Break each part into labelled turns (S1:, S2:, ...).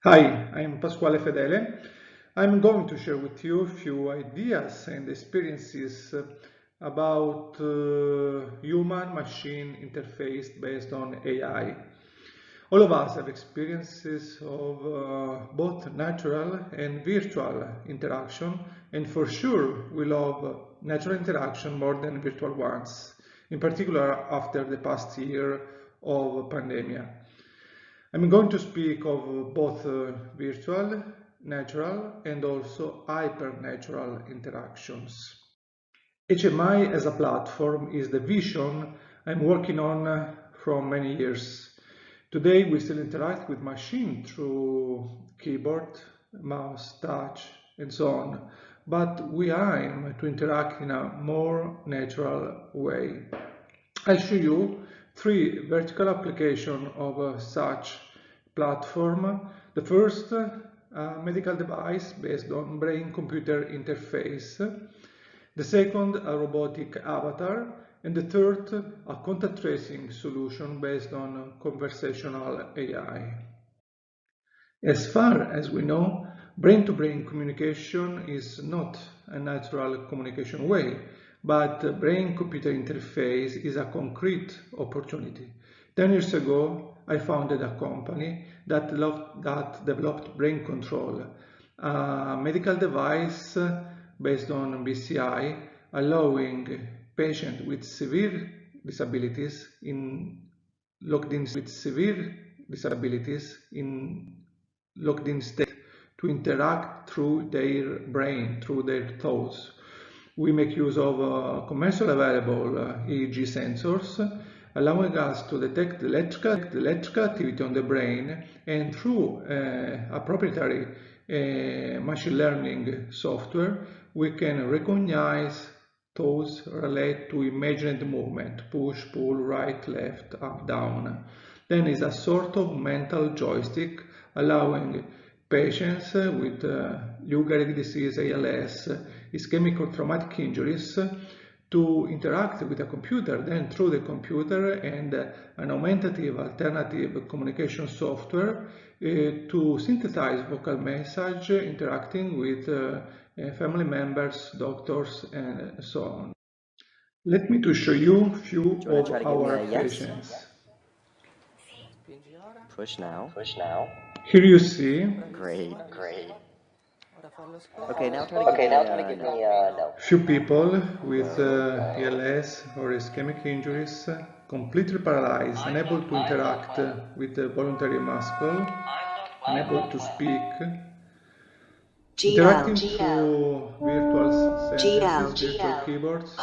S1: Hi, I'm Pasquale Fedele. I'm going to share with you a few ideas and experiences about human-machine interface based on AI. All of us have experiences of both natural and virtual interaction, and for sure we love natural interaction more than virtual ones, in particular after the past year of pandemic. I'm going to speak of both virtual, natural, and also hypernatural interactions. HMI as a platform is the vision I'm working on for many years. Today we still interact with machine through keyboard, mouse, touch, and so on, but we aim to interact in a more natural way. I'll show you three vertical applications of such platform. The first, a medical device based on brain-computer interface. The second, a robotic avatar. And the third, a contact tracing solution based on conversational AI. As far as we know, brain-to-brain communication is not a natural communication way, but brain-computer interface is a concrete opportunity. 10 years ago, I founded a company that developed brain control, a medical device based on BCI, allowing patients with severe disabilities in locked in state to interact through their brain, through their thoughts. We make use of commercially available EEG sensors, allowing us to detect the electrical activity on the brain, and through a proprietary machine learning software, we can recognize thoughts related to imagined movement, push, pull, right, left, up, down. Then is a sort of mental joystick allowing patients with Lou Gehrig disease, ALS, ischemic traumatic injuries to interact with a computer, then through the computer and an augmentative alternative communication software to synthesize vocal message, interacting with family members, doctors, and so on. Let me to show you a few of our patients.
S2: Push now.
S1: Here you see
S2: Great. Okay, now try to give me no.
S1: few people with ALS or ischemic injuries completely paralyzed, unable to interact with the voluntary muscle, unable to speak, interacting through virtual sentences, virtual keyboards,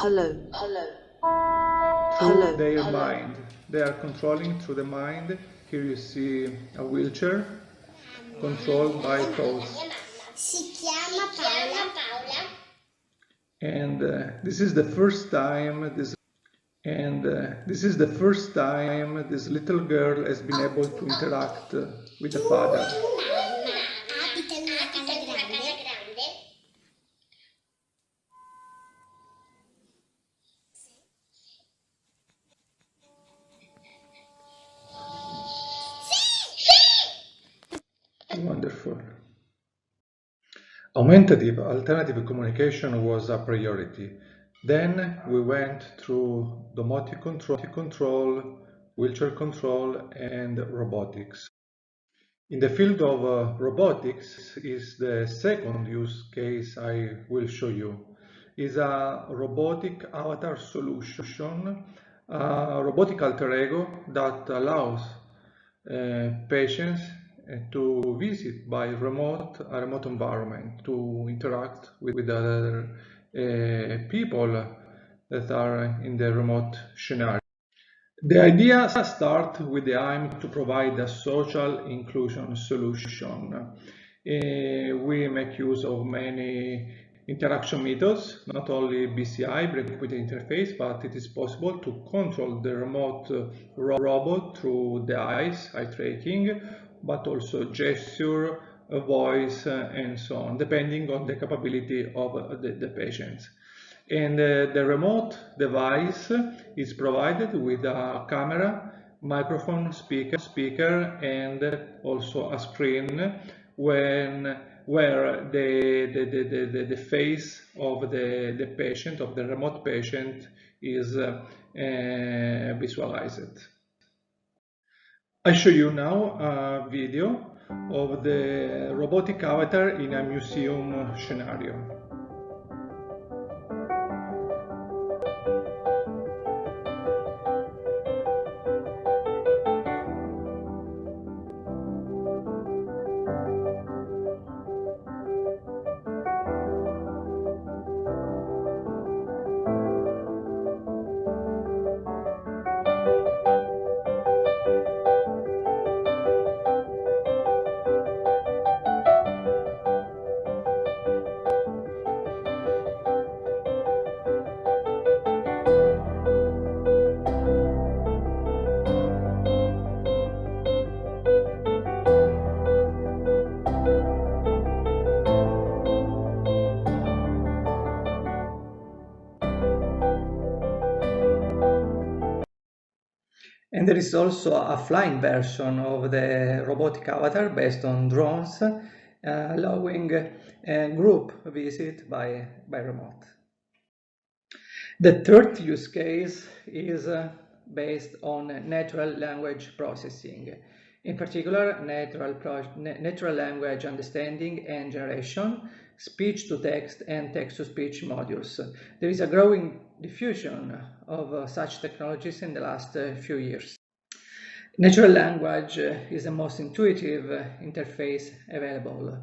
S1: through their mind. They are controlling through the mind. Here you see a wheelchair controlled by thoughts.
S3: Si chiama Paola.
S1: And this is the first time this little girl has been able to interact with the father.
S3: Mamma abita in una casa grande.
S1: Wonderful. Augmentative alternative communication was a priority. Then we went through domotic control, wheelchair control, and robotics. In the field of robotics is the second use case I will show you. Is a robotic avatar solution, a robotic alter ego that allows patients to visit by a remote environment, to interact with other people that are in the remote scenario. The idea starts with the aim to provide a social inclusion solution. We make use of many interaction methods, not only BCI, brain-computer interface, but it is possible to control the remote robot through the eyes, eye tracking, but also gesture, voice, and so on, depending on the capability of the patients. And the remote device is provided with a camera microphone, speaker, and also a screen where the face of the patient, of the remote patient, is visualized. I show you now a video of the robotic avatar in a museum scenario. And there is also a flying version of the robotic avatar based on drones, allowing a group visit by remote. The third use case is based on natural language processing. In particular, natural language understanding and generation, speech-to-text and text-to-speech modules. There is a growing diffusion of such technologies in the last few years. Natural language is the most intuitive interface available.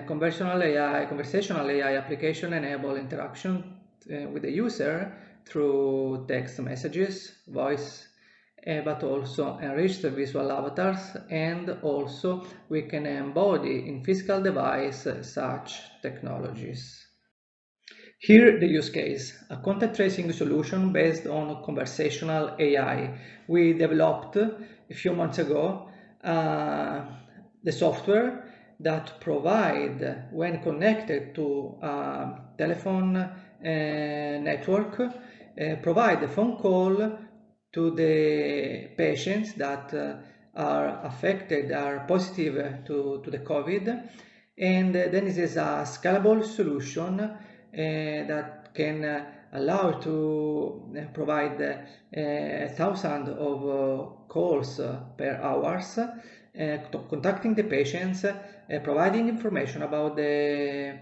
S1: Conversational AI application enable interaction with the user through text messages, voice, but also enriched visual avatars, and also we can embody in physical device such technologies. Here the use case, a contact tracing solution based on conversational AI. We developed a few months ago the software that provide, when connected to a telephone network, provide a phone call to the patients that are affected, are positive to the COVID, and then it is a scalable solution that can allow to provide thousands of calls per hours, contacting the patients, providing information about the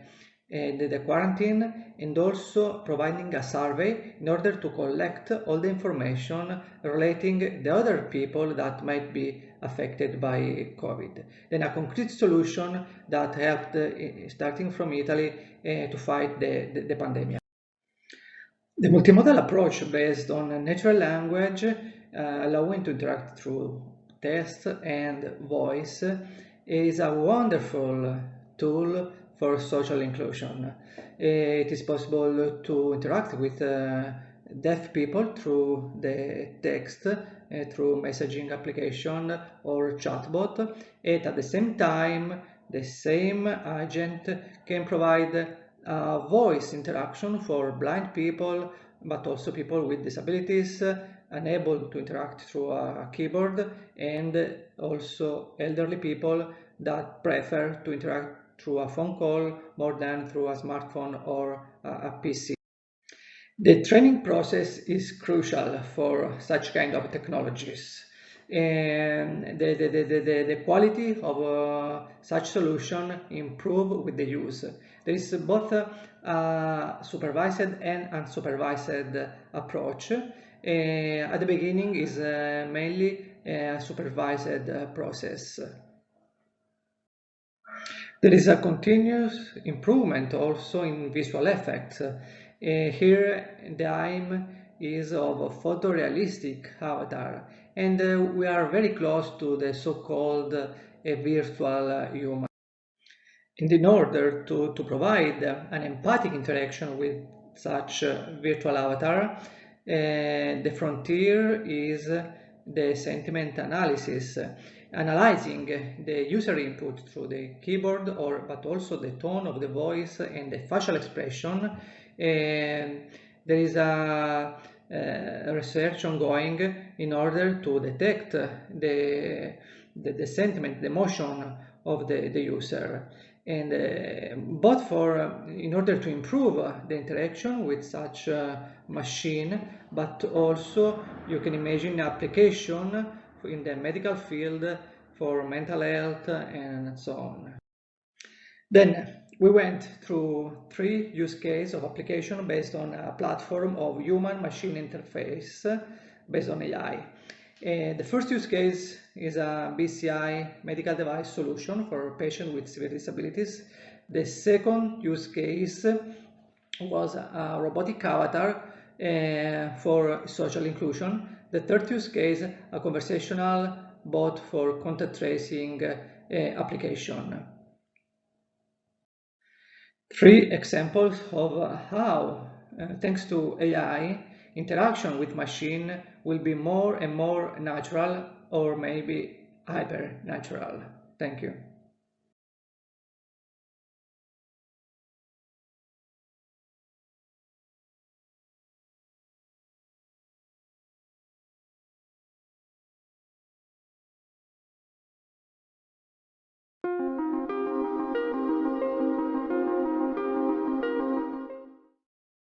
S1: quarantine, and also providing a survey in order to collect all the information relating the other people that might be affected by COVID. Then a concrete solution that helped, starting from Italy, to fight the pandemic. The multimodal approach based on natural language, allowing to interact through text and voice, is a wonderful tool for social inclusion. It is possible to interact with deaf people through the text, through messaging application or chatbot, and at the same time the same agent can provide voice interaction for blind people, but also people with disabilities, unable to interact through a keyboard, and also elderly people that prefer to interact through a phone call more than through a smartphone or a PC. The training process is crucial for such kind of technologies, and the quality of such solution improve with the use. There is both a supervised and unsupervised approach. At the beginning is mainly a supervised process. There is a continuous improvement also in visual effects. Here the aim is of a photorealistic avatar, and we are very close to the so-called virtual human. And in order to provide an empathic interaction with such virtual avatar, the frontier is the sentiment analysis, analyzing the user input through the keyboard, but also the tone of the voice and the facial expression. There is a research ongoing in order to detect the sentiment, the emotion of the user. And both in order to improve the interaction with such a machine, but also you can imagine application in the medical field for mental health and so on. Then we went through 3 use cases of application based on a platform of human-machine interface based on AI. The first use case is a BCI medical device solution for patients with severe disabilities. The second use case was a robotic avatar for social inclusion. The third use case, a conversational bot for contact tracing application. 3 examples of how, thanks to AI, interaction with machine will be more and more natural, or maybe hyper natural. Thank you.